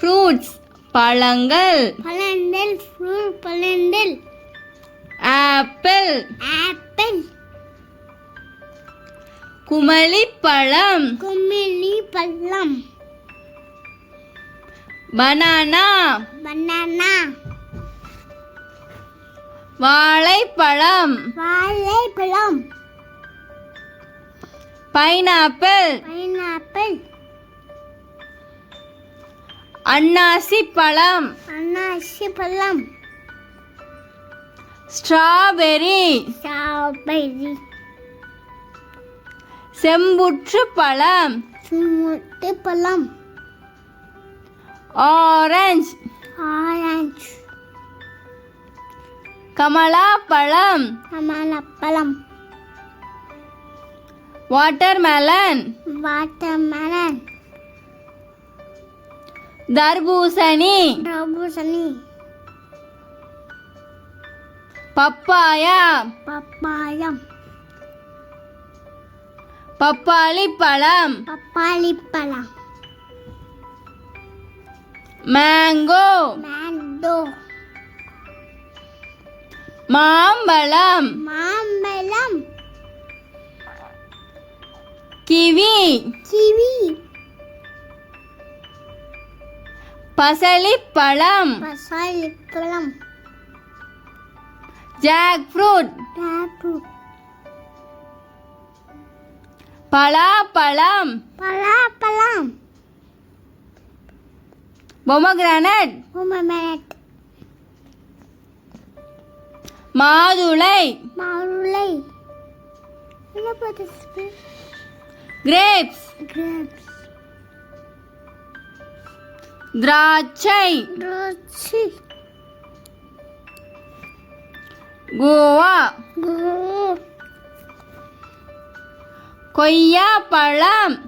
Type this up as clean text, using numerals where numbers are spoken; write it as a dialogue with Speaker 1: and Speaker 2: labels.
Speaker 1: Fruits பழங்கள்.
Speaker 2: பழங்கள் fruit பழங்கள்.
Speaker 1: Apple
Speaker 2: apple.
Speaker 1: குமளிப்பழம்.
Speaker 2: குமிழி பழம்.
Speaker 1: Banana
Speaker 2: banana.
Speaker 1: வாழைப்பழம்.
Speaker 2: வாழைப்பழம்.
Speaker 1: பைனாப்பிள்.
Speaker 2: பைனாப்பிள்.
Speaker 1: அன்னாசி பழம்.
Speaker 2: அன்னாசி பழம்.
Speaker 1: ஸ்ட்ராபெரி.
Speaker 2: ஸ்ட்ராபெர்ரி.
Speaker 1: செம்புற்று பழம்.
Speaker 2: சுமுட்டு பழம்.
Speaker 1: ஆரஞ்சு.
Speaker 2: ஆரஞ்சு.
Speaker 1: கமலா பழம்.
Speaker 2: கமலப்பழம்.
Speaker 1: வாட்டர்மெலன்.
Speaker 2: வாட்டர்மெலன்.
Speaker 1: தர்பூசணி.
Speaker 2: தர்பூசணி.
Speaker 1: பப்பாயா.
Speaker 2: பப்பாயம்.
Speaker 1: பப்பாளி பழம்.
Speaker 2: பப்பாளி பழம்.
Speaker 1: மேங்கோ.
Speaker 2: மேங்கோ.
Speaker 1: மாம்பழம்.
Speaker 2: மாம்பழம்.
Speaker 1: கிவி.
Speaker 2: கிவி.
Speaker 1: பசலிப்பழம்.
Speaker 2: பப்பாளிப்பழம்.
Speaker 1: Jackfruit.
Speaker 2: ஜாக்ஃப்ரூட்.
Speaker 1: பலாப்பழம்.
Speaker 2: பலாப்பழம்.
Speaker 1: பொமகிரானட்.
Speaker 2: பொமகிரானட்.
Speaker 1: மாதுளை.
Speaker 2: மாதுளை. என்ன போட்டுருக்கு?
Speaker 1: கிரேப்ஸ்.
Speaker 2: கிரேப்ஸ்.
Speaker 1: திராட்சை.
Speaker 2: திராட்சை.
Speaker 1: கோவா.
Speaker 2: கோ.
Speaker 1: கொய்யாப்பழம்.